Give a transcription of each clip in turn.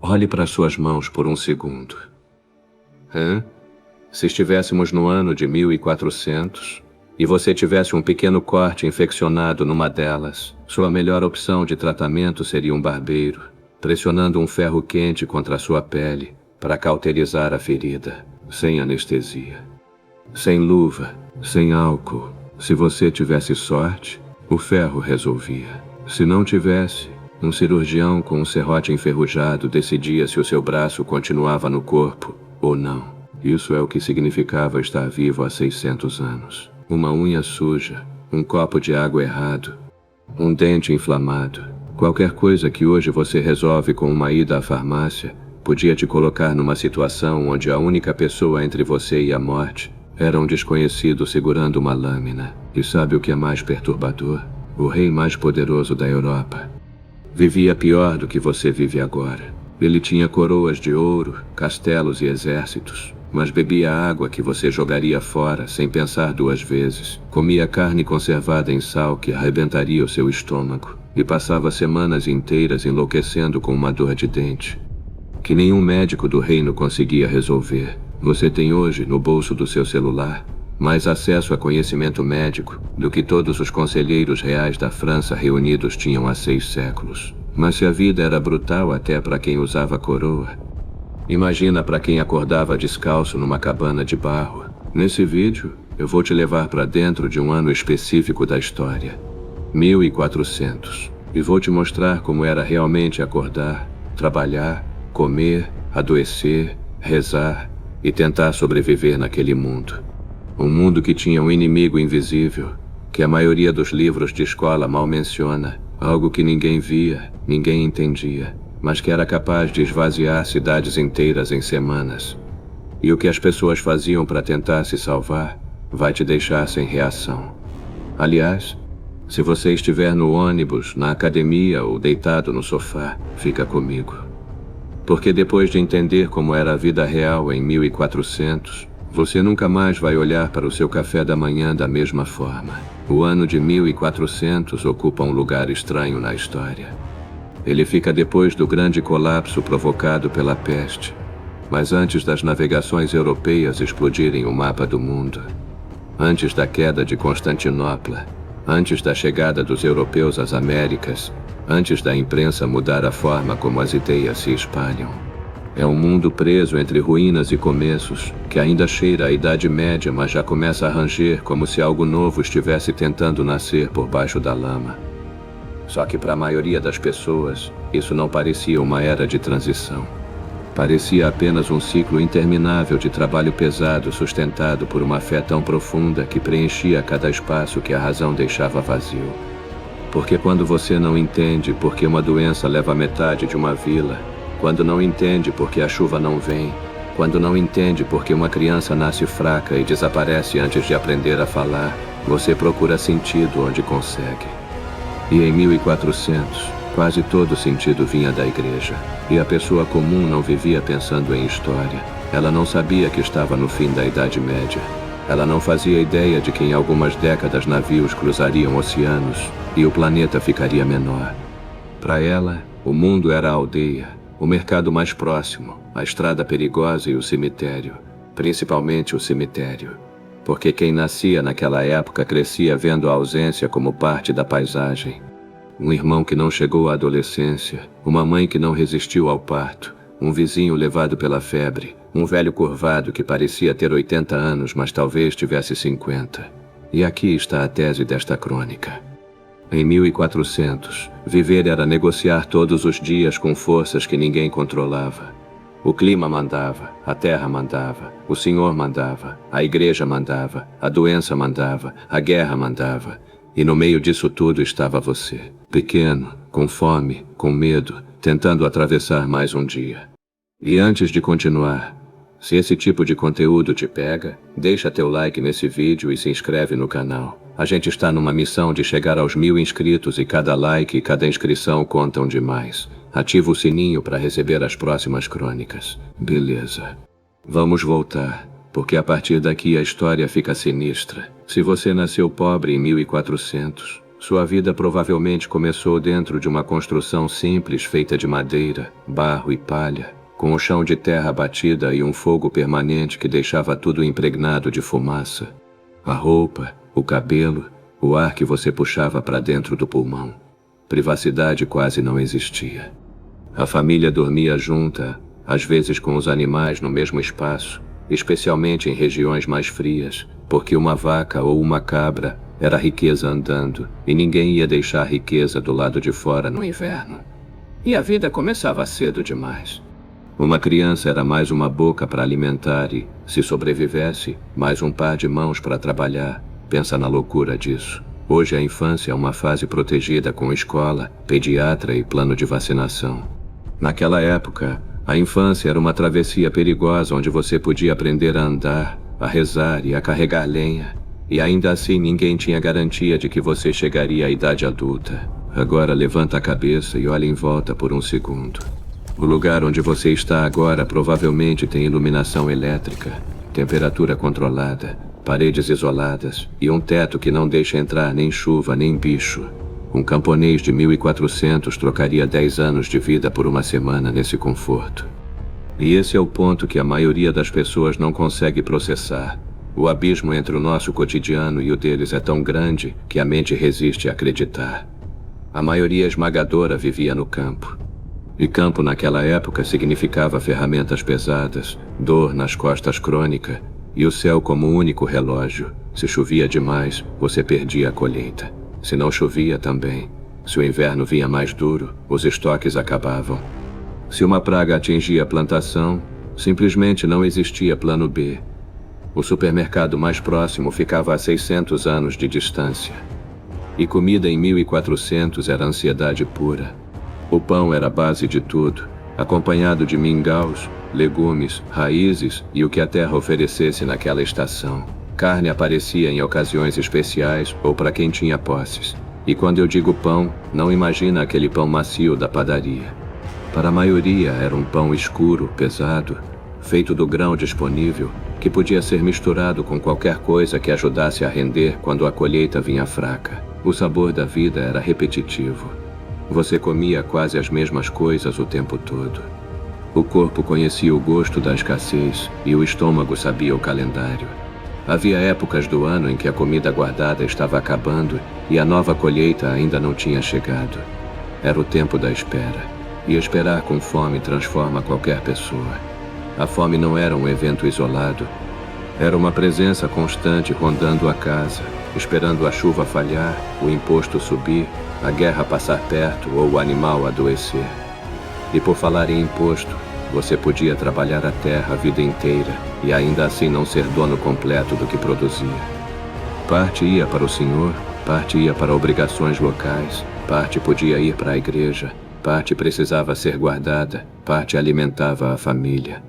Olhe para suas mãos por um segundo. Se estivéssemos no ano de 1400 e você tivesse um pequeno corte infeccionado numa delas, sua melhor opção de tratamento seria um barbeiro, pressionando um ferro quente contra a sua pele para cauterizar a ferida, sem anestesia. Sem luva, sem álcool. Se você tivesse sorte, o ferro resolvia. Se não tivesse, um cirurgião com um serrote enferrujado decidia se o seu braço continuava no corpo ou não. Isso é o que significava estar vivo há 600 anos. Uma unha suja, um copo de água errado, um dente inflamado. Qualquer coisa que hoje você resolve com uma ida à farmácia podia te colocar numa situação onde a única pessoa entre você e a morte era um desconhecido segurando uma lâmina. E sabe o que é mais perturbador? O rei mais poderoso da Europa vivia pior do que você vive agora. Ele tinha coroas de ouro, castelos e exércitos, mas bebia água que você jogaria fora sem pensar duas vezes. Comia carne conservada em sal que arrebentaria o seu estômago e passava semanas inteiras enlouquecendo com uma dor de dente que nenhum médico do reino conseguia resolver. Você tem hoje, no bolso do seu celular, mais acesso a conhecimento médico do que todos os conselheiros reais da França reunidos tinham há 6 séculos. Mas se a vida era brutal até para quem usava coroa, imagina para quem acordava descalço numa cabana de barro. Nesse vídeo, eu vou te levar para dentro de um ano específico da história, 1400, e vou te mostrar como era realmente acordar, trabalhar, comer, adoecer, rezar e tentar sobreviver naquele mundo. Um mundo que tinha um inimigo invisível, que a maioria dos livros de escola mal menciona, algo que ninguém via, ninguém entendia, mas que era capaz de esvaziar cidades inteiras em semanas. E o que as pessoas faziam para tentar se salvar vai te deixar sem reação. Aliás, se você estiver no ônibus, na academia ou deitado no sofá, fica comigo. Porque depois de entender como era a vida real em 1400, você nunca mais vai olhar para o seu café da manhã da mesma forma. O ano de 1400 ocupa um lugar estranho na história. Ele fica depois do grande colapso provocado pela peste, mas antes das navegações europeias explodirem o mapa do mundo, antes da queda de Constantinopla, antes da chegada dos europeus às Américas, antes da imprensa mudar a forma como as ideias se espalham. É um mundo preso entre ruínas e começos, que ainda cheira a Idade Média, mas já começa a ranger como se algo novo estivesse tentando nascer por baixo da lama. Só que para a maioria das pessoas, isso não parecia uma era de transição. Parecia apenas um ciclo interminável de trabalho pesado sustentado por uma fé tão profunda que preenchia cada espaço que a razão deixava vazio. Porque quando você não entende por que uma doença leva metade de uma vila, quando não entende por que a chuva não vem, quando não entende por que uma criança nasce fraca e desaparece antes de aprender a falar, você procura sentido onde consegue. E em 1400, quase todo sentido vinha da igreja. E a pessoa comum não vivia pensando em história. Ela não sabia que estava no fim da Idade Média. Ela não fazia ideia de que em algumas décadas navios cruzariam oceanos e o planeta ficaria menor. Para ela, o mundo era a aldeia, o mercado mais próximo, a estrada perigosa e o cemitério, principalmente o cemitério. Porque quem nascia naquela época crescia vendo a ausência como parte da paisagem. Um irmão que não chegou à adolescência, uma mãe que não resistiu ao parto, um vizinho levado pela febre, um velho curvado que parecia ter 80 anos, mas talvez tivesse 50. E aqui está a tese desta crônica. Em 1400, viver era negociar todos os dias com forças que ninguém controlava. O clima mandava, a terra mandava, o senhor mandava, a igreja mandava, a doença mandava, a guerra mandava. E no meio disso tudo estava você, pequeno, com fome, com medo, tentando atravessar mais um dia. E antes de continuar, se esse tipo de conteúdo te pega, deixa teu like nesse vídeo e se inscreve no canal. A gente está numa missão de chegar aos 1000 inscritos e cada like e cada inscrição contam demais. Ativa o sininho para receber as próximas crônicas. Beleza. Vamos voltar, porque a partir daqui a história fica sinistra. Se você nasceu pobre em 1400, Sua vida provavelmente começou dentro de uma construção simples feita de madeira, barro e palha, com o chão de terra batida e um fogo permanente que deixava tudo impregnado de fumaça. A roupa, o cabelo, o ar que você puxava para dentro do pulmão. Privacidade quase não existia. A família dormia junta, às vezes com os animais no mesmo espaço, especialmente em regiões mais frias, porque uma vaca ou uma cabra era riqueza andando, e ninguém ia deixar a riqueza do lado de fora no inverno. E a vida começava cedo demais. Uma criança era mais uma boca para alimentar e, se sobrevivesse, mais um par de mãos para trabalhar. Pensa na loucura disso. Hoje a infância é uma fase protegida com escola, pediatra e plano de vacinação. Naquela época, a infância era uma travessia perigosa onde você podia aprender a andar, a rezar e a carregar lenha. E ainda assim ninguém tinha garantia de que você chegaria à idade adulta. Agora levanta a cabeça e olha em volta por um segundo. O lugar onde você está agora provavelmente tem iluminação elétrica, temperatura controlada, paredes isoladas e um teto que não deixa entrar nem chuva nem bicho. Um camponês de 1400 trocaria 10 anos de vida por uma semana nesse conforto. E esse é o ponto que a maioria das pessoas não consegue processar. O abismo entre o nosso cotidiano e o deles é tão grande que a mente resiste a acreditar. A maioria esmagadora vivia no campo. E campo naquela época significava ferramentas pesadas, dor nas costas crônica e o céu como único relógio. Se chovia demais, você perdia a colheita. Se não chovia também. Se o inverno vinha mais duro, os estoques acabavam. Se uma praga atingia a plantação, simplesmente não existia plano B. O supermercado mais próximo ficava a 600 anos de distância. E comida em 1400 era ansiedade pura. O pão era a base de tudo, acompanhado de mingaus, legumes, raízes e o que a terra oferecesse naquela estação. Carne aparecia em ocasiões especiais ou para quem tinha posses. E quando eu digo pão, não imagina aquele pão macio da padaria. Para a maioria era um pão escuro, pesado, feito do grão disponível, que podia ser misturado com qualquer coisa que ajudasse a render quando a colheita vinha fraca. O sabor da vida era repetitivo. Você comia quase as mesmas coisas o tempo todo. O corpo conhecia o gosto da escassez e o estômago sabia o calendário. Havia épocas do ano em que a comida guardada estava acabando e a nova colheita ainda não tinha chegado. Era o tempo da espera. E esperar com fome transforma qualquer pessoa. A fome não era um evento isolado. Era uma presença constante rondando a casa, esperando a chuva falhar, o imposto subir, a guerra passar perto ou o animal adoecer. E por falar em imposto, você podia trabalhar a terra a vida inteira e ainda assim não ser dono completo do que produzia. Parte ia para o senhor, parte ia para obrigações locais, parte podia ir para a igreja, parte precisava ser guardada, parte alimentava a família.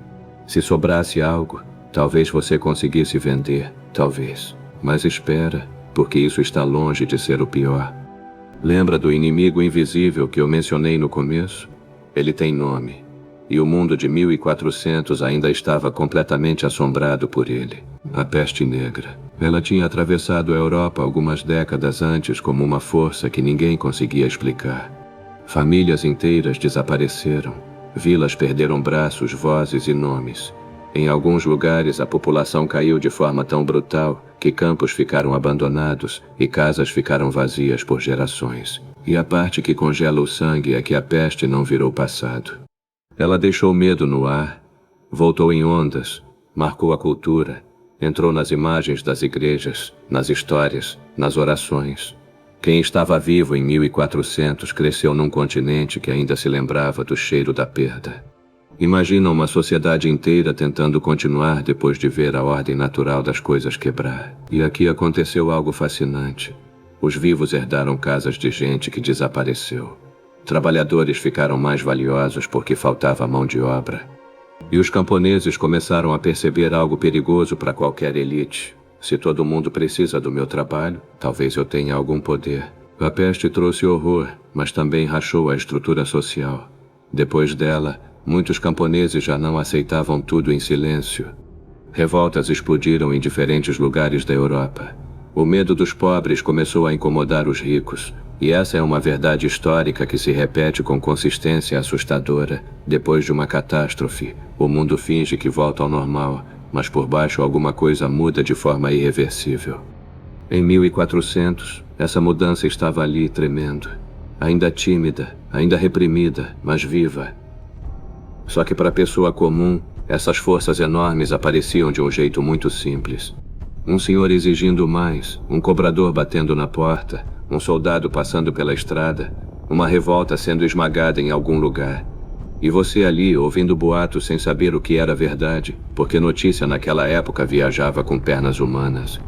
Se sobrasse algo, talvez você conseguisse vender, talvez. Mas espera, porque isso está longe de ser o pior. Lembra do inimigo invisível que eu mencionei no começo? Ele tem nome. E o mundo de 1400 ainda estava completamente assombrado por ele. A peste negra. Ela tinha atravessado a Europa algumas décadas antes como uma força que ninguém conseguia explicar. Famílias inteiras desapareceram. Vilas perderam braços, vozes e nomes. Em alguns lugares a população caiu de forma tão brutal que campos ficaram abandonados e casas ficaram vazias por gerações. E a parte que congela o sangue é que a peste não virou passado. Ela deixou medo no ar, voltou em ondas, marcou a cultura, entrou nas imagens das igrejas, nas histórias, nas orações. Quem estava vivo em 1400 cresceu num continente que ainda se lembrava do cheiro da perda. Imagina uma sociedade inteira tentando continuar depois de ver a ordem natural das coisas quebrar. E aqui aconteceu algo fascinante. Os vivos herdaram casas de gente que desapareceu. Trabalhadores ficaram mais valiosos porque faltava mão de obra. E os camponeses começaram a perceber algo perigoso para qualquer elite. Se todo mundo precisa do meu trabalho, talvez eu tenha algum poder. A peste trouxe horror, mas também rachou a estrutura social. Depois dela, muitos camponeses já não aceitavam tudo em silêncio. Revoltas explodiram em diferentes lugares da Europa. O medo dos pobres começou a incomodar os ricos, e essa é uma verdade histórica que se repete com consistência assustadora. Depois de uma catástrofe, o mundo finge que volta ao normal, mas por baixo alguma coisa muda de forma irreversível. Em 1400, essa mudança estava ali tremendo, ainda tímida, ainda reprimida, mas viva. Só que para a pessoa comum, essas forças enormes apareciam de um jeito muito simples. Um senhor exigindo mais, um cobrador batendo na porta, um soldado passando pela estrada, uma revolta sendo esmagada em algum lugar. E você ali, ouvindo boatos sem saber o que era verdade, porque notícia naquela época viajava com pernas humanas.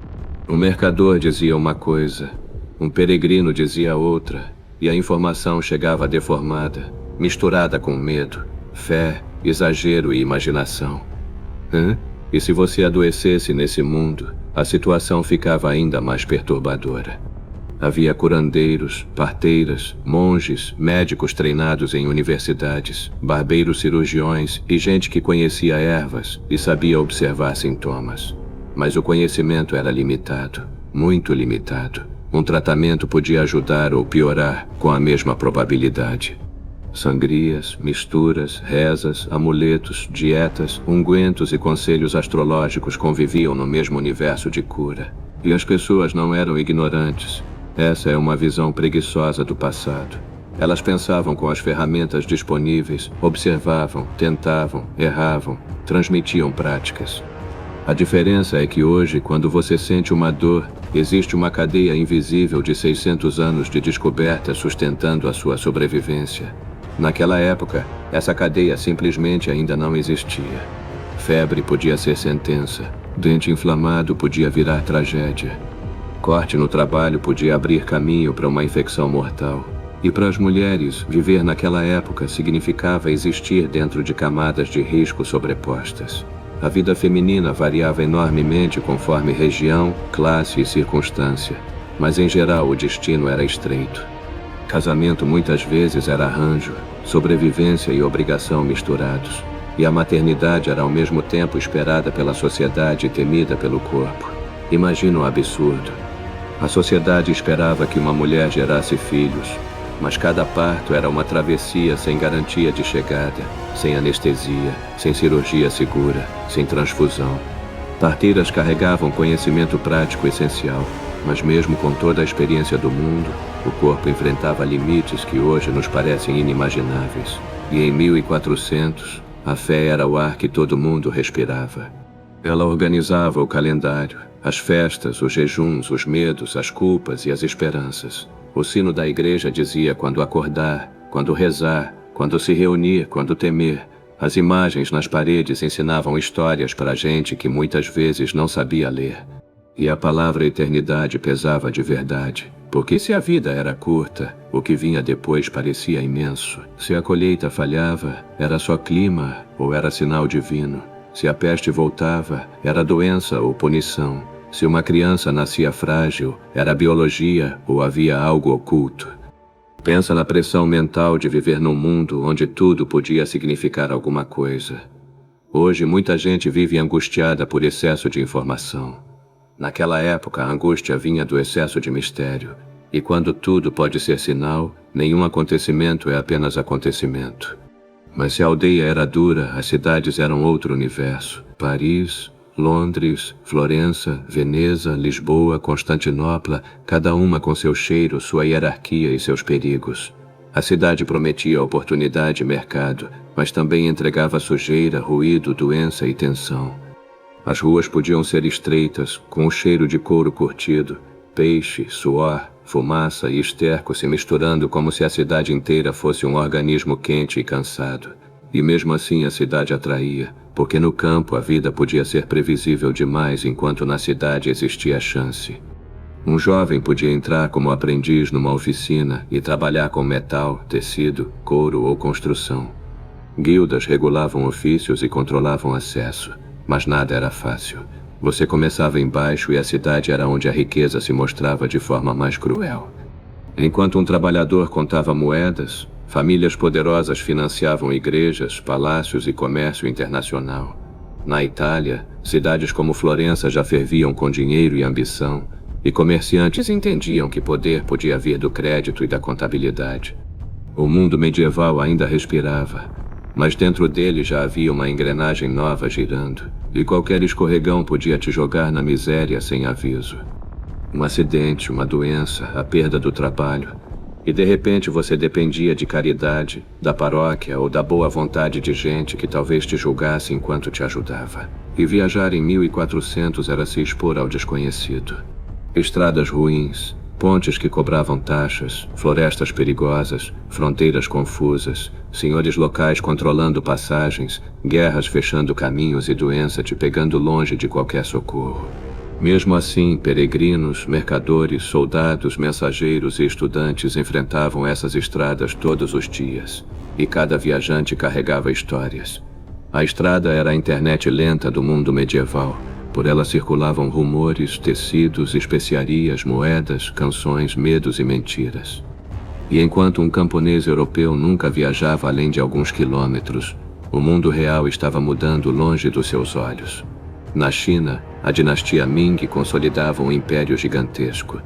Um mercador dizia uma coisa, um peregrino dizia outra, e a informação chegava deformada, misturada com medo, fé, exagero e imaginação. E se você adoecesse nesse mundo, a situação ficava ainda mais perturbadora. Havia curandeiros, parteiras, monges, médicos treinados em universidades, barbeiros cirurgiões e gente que conhecia ervas e sabia observar sintomas. Mas o conhecimento era limitado, muito limitado. Um tratamento podia ajudar ou piorar com a mesma probabilidade. Sangrias, misturas, rezas, amuletos, dietas, ungüentos e conselhos astrológicos conviviam no mesmo universo de cura. E as pessoas não eram ignorantes. Essa é uma visão preguiçosa do passado. Elas pensavam com as ferramentas disponíveis, observavam, tentavam, erravam, transmitiam práticas. A diferença é que hoje, quando você sente uma dor, existe uma cadeia invisível de 600 anos de descoberta sustentando a sua sobrevivência. Naquela época, essa cadeia simplesmente ainda não existia. Febre podia ser sentença, dente inflamado podia virar tragédia. Corte no trabalho podia abrir caminho para uma infecção mortal. E para as mulheres, viver naquela época significava existir dentro de camadas de risco sobrepostas. A vida feminina variava enormemente conforme região, classe e circunstância, mas em geral o destino era estreito. Casamento muitas vezes era arranjo, sobrevivência e obrigação misturados, e a maternidade era ao mesmo tempo esperada pela sociedade e temida pelo corpo. Imagina o absurdo. A sociedade esperava que uma mulher gerasse filhos, mas cada parto era uma travessia sem garantia de chegada, sem anestesia, sem cirurgia segura, sem transfusão. Parteiras carregavam conhecimento prático essencial, mas mesmo com toda a experiência do mundo, o corpo enfrentava limites que hoje nos parecem inimagináveis. E em 1400, a fé era o ar que todo mundo respirava. Ela organizava o calendário, as festas, os jejuns, os medos, as culpas e as esperanças. O sino da igreja dizia quando acordar, quando rezar, quando se reunir, quando temer. As imagens nas paredes ensinavam histórias para gente que muitas vezes não sabia ler. E a palavra eternidade pesava de verdade, porque se a vida era curta, o que vinha depois parecia imenso. Se a colheita falhava, era só clima ou era sinal divino. Se a peste voltava, era doença ou punição. Se uma criança nascia frágil, era biologia ou havia algo oculto. Pensa na pressão mental de viver num mundo onde tudo podia significar alguma coisa. Hoje, muita gente vive angustiada por excesso de informação. Naquela época, a angústia vinha do excesso de mistério. E quando tudo pode ser sinal, nenhum acontecimento é apenas acontecimento. Mas se a aldeia era dura, as cidades eram outro universo. Paris, Londres, Florença, Veneza, Lisboa, Constantinopla, cada uma com seu cheiro, sua hierarquia e seus perigos. A cidade prometia oportunidade e mercado, mas também entregava sujeira, ruído, doença e tensão. As ruas podiam ser estreitas, com o cheiro de couro curtido, peixe, suor, fumaça e esterco se misturando como se a cidade inteira fosse um organismo quente e cansado. E mesmo assim a cidade atraía, porque no campo a vida podia ser previsível demais enquanto na cidade existia chance. Um jovem podia entrar como aprendiz numa oficina e trabalhar com metal, tecido, couro ou construção. Guildas regulavam ofícios e controlavam acesso, mas nada era fácil. Você começava embaixo e a cidade era onde a riqueza se mostrava de forma mais cruel. Enquanto um trabalhador contava moedas, famílias poderosas financiavam igrejas, palácios e comércio internacional. Na Itália, cidades como Florença já ferviam com dinheiro e ambição. e comerciantes entendiam que poder podia vir do crédito e da contabilidade. O mundo medieval ainda respirava, mas dentro dele já havia uma engrenagem nova girando, e qualquer escorregão podia te jogar na miséria sem aviso. Um acidente, uma doença, a perda do trabalho, e de repente você dependia de caridade, da paróquia ou da boa vontade de gente que talvez te julgasse enquanto te ajudava. E viajar em 1400 era se expor ao desconhecido. Estradas ruins, pontes que cobravam taxas, florestas perigosas, fronteiras confusas, senhores locais controlando passagens, guerras fechando caminhos e doença te pegando longe de qualquer socorro. Mesmo assim, peregrinos, mercadores, soldados, mensageiros e estudantes enfrentavam essas estradas todos os dias, e cada viajante carregava histórias. A estrada era a internet lenta do mundo medieval. Por ela circulavam rumores, tecidos, especiarias, moedas, canções, medos e mentiras. E enquanto um camponês europeu nunca viajava além de alguns quilômetros, o mundo real estava mudando longe dos seus olhos. Na China, a dinastia Ming consolidava um império gigantesco.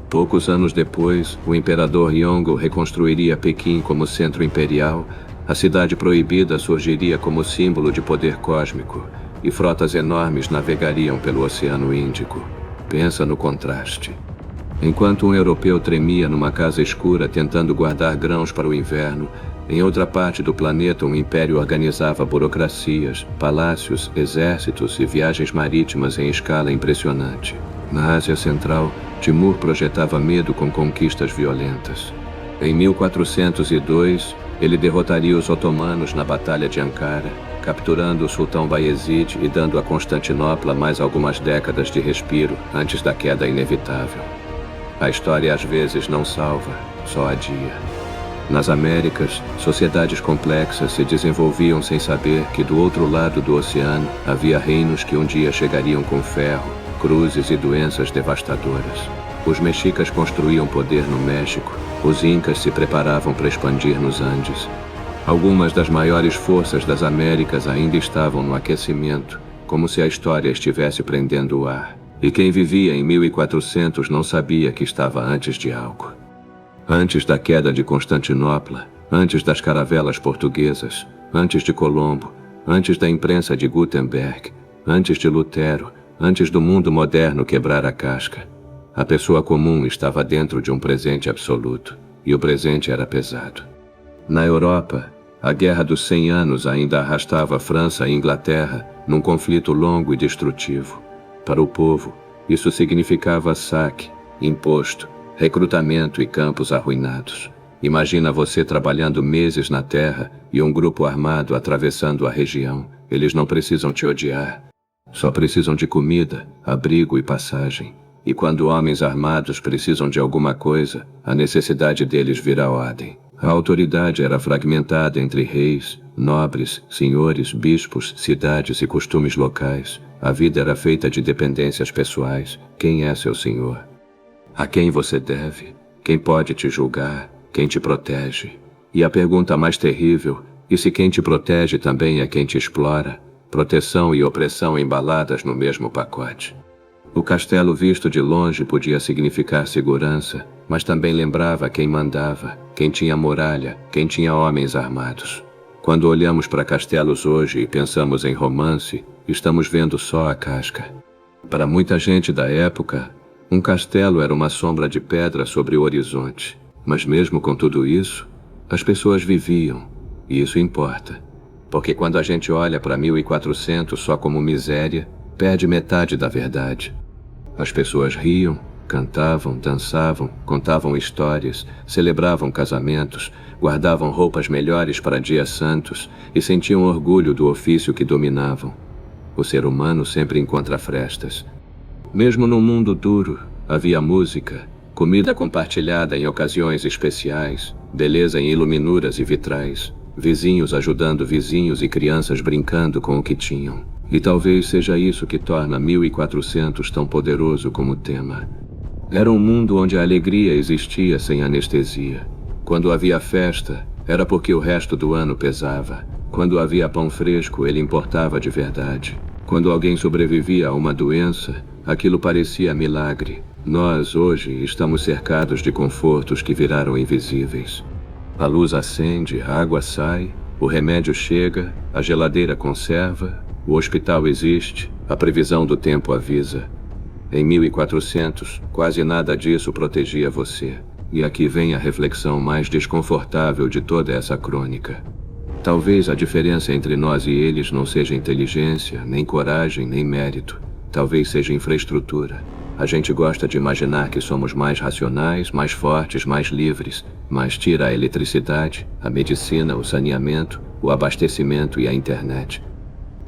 Poucos anos depois, o imperador Yongle reconstruiria Pequim como centro imperial, a cidade proibida surgiria como símbolo de poder cósmico, e frotas enormes navegariam pelo Oceano Índico. Pensa no contraste. Enquanto um europeu tremia numa casa escura tentando guardar grãos para o inverno, em outra parte do planeta um império organizava burocracias, palácios, exércitos e viagens marítimas em escala impressionante. Na Ásia Central, Timur projetava medo com conquistas violentas. Em 1402, ele derrotaria os otomanos na Batalha de Ankara, capturando o sultão Bayezid e dando a Constantinopla mais algumas décadas de respiro antes da queda inevitável. A história às vezes não salva, só adia. Nas Américas, sociedades complexas se desenvolviam sem saber que do outro lado do oceano havia reinos que um dia chegariam com ferro, cruzes e doenças devastadoras. Os mexicas construíam poder no México, os incas se preparavam para expandir nos Andes. Algumas das maiores forças das Américas ainda estavam no aquecimento, como se a história estivesse prendendo o ar. E quem vivia em 1400 não sabia que estava antes de algo. Antes da queda de Constantinopla, antes das caravelas portuguesas, antes de Colombo, antes da imprensa de Gutenberg, antes de Lutero, antes do mundo moderno quebrar a casca, a pessoa comum estava dentro de um presente absoluto, e o presente era pesado. Na Europa, a Guerra dos 100 Anos ainda arrastava França e Inglaterra num conflito longo e destrutivo. Para o povo, isso significava saque, imposto, recrutamento e campos arruinados. Imagina você trabalhando meses na terra e um grupo armado atravessando a região. Eles não precisam te odiar. Só precisam de comida, abrigo e passagem. E quando homens armados precisam de alguma coisa, a necessidade deles vira ordem. A autoridade era fragmentada entre reis, nobres, senhores, bispos, cidades e costumes locais. A vida era feita de dependências pessoais. Quem é seu senhor? A quem você deve? Quem pode te julgar? Quem te protege? E a pergunta mais terrível, e se quem te protege também é quem te explora? Proteção e opressão embaladas no mesmo pacote. O castelo visto de longe podia significar segurança, mas também lembrava quem mandava, quem tinha muralha, quem tinha homens armados. Quando olhamos para castelos hoje e pensamos em romance, estamos vendo só a casca. Para muita gente da época, um castelo era uma sombra de pedra sobre o horizonte. Mas mesmo com tudo isso, as pessoas viviam, e isso importa. Porque quando a gente olha para 1400 só como miséria, perde metade da verdade. As pessoas riam, cantavam, dançavam, contavam histórias, celebravam casamentos, guardavam roupas melhores para dias santos e sentiam orgulho do ofício que dominavam. O ser humano sempre encontra frestas. Mesmo no mundo duro, havia música, comida compartilhada em ocasiões especiais, beleza em iluminuras e vitrais, vizinhos ajudando vizinhos e crianças brincando com o que tinham. E talvez seja isso que torna 1400 tão poderoso como tema. Era um mundo onde a alegria existia sem anestesia. Quando havia festa, era porque o resto do ano pesava. Quando havia pão fresco, ele importava de verdade. Quando alguém sobrevivia a uma doença, aquilo parecia milagre. Nós, hoje, estamos cercados de confortos que viraram invisíveis. A luz acende, a água sai, o remédio chega, a geladeira conserva, o hospital existe, a previsão do tempo avisa. Em 1400, quase nada disso protegia você. E aqui vem a reflexão mais desconfortável de toda essa crônica. Talvez a diferença entre nós e eles não seja inteligência, nem coragem, nem mérito. Talvez seja infraestrutura. A gente gosta de imaginar que somos mais racionais, mais fortes, mais livres, mas tira a eletricidade, a medicina, o saneamento, o abastecimento e a internet.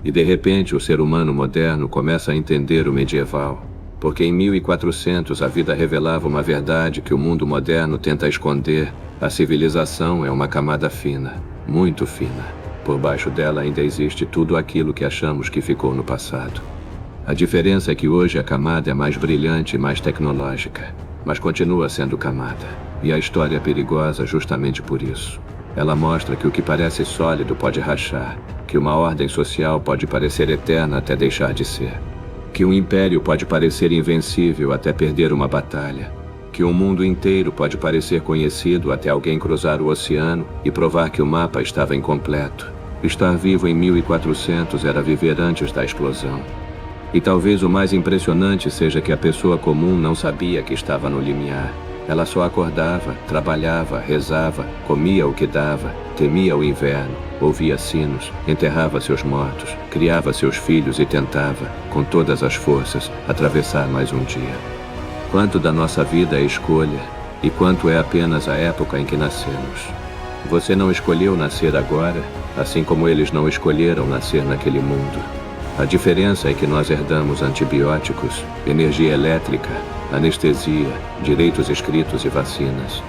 E de repente o ser humano moderno começa a entender o medieval, porque em 1400 a vida revelava uma verdade que o mundo moderno tenta esconder. A civilização é uma camada fina, muito fina. Por baixo dela ainda existe tudo aquilo que achamos que ficou no passado. A diferença é que hoje a camada é mais brilhante e mais tecnológica, mas continua sendo camada. E a história é perigosa justamente por isso. Ela mostra que o que parece sólido pode rachar, que uma ordem social pode parecer eterna até deixar de ser, que um império pode parecer invencível até perder uma batalha, que um mundo inteiro pode parecer conhecido até alguém cruzar o oceano e provar que o mapa estava incompleto. Estar vivo em 1400 era viver antes da explosão. E talvez o mais impressionante seja que a pessoa comum não sabia que estava no limiar. Ela só acordava, trabalhava, rezava, comia o que dava, temia o inverno, ouvia sinos, enterrava seus mortos, criava seus filhos e tentava, com todas as forças, atravessar mais um dia. Quanto da nossa vida é escolha, e quanto é apenas a época em que nascemos. Você não escolheu nascer agora, assim como eles não escolheram nascer naquele mundo. A diferença é que nós herdamos antibióticos, energia elétrica, anestesia, direitos escritos e vacinas.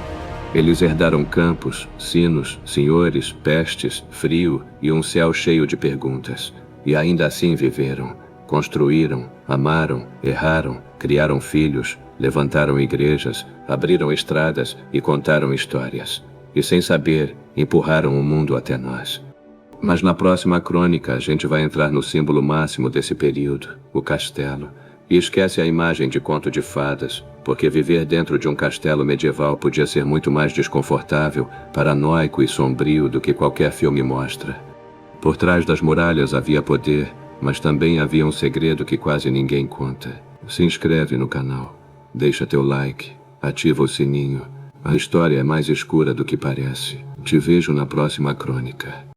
Eles herdaram campos, sinos, senhores, pestes, frio e um céu cheio de perguntas. E ainda assim viveram, construíram, amaram, erraram, criaram filhos, levantaram igrejas, abriram estradas e contaram histórias. E sem saber, empurraram o mundo até nós. Mas na próxima crônica a gente vai entrar no símbolo máximo desse período, o castelo. E esquece a imagem de conto de fadas, porque viver dentro de um castelo medieval podia ser muito mais desconfortável, paranoico e sombrio do que qualquer filme mostra. Por trás das muralhas havia poder, mas também havia um segredo que quase ninguém conta. Se inscreve no canal, deixa teu like, ativa o sininho. A história é mais escura do que parece. Te vejo na próxima crônica.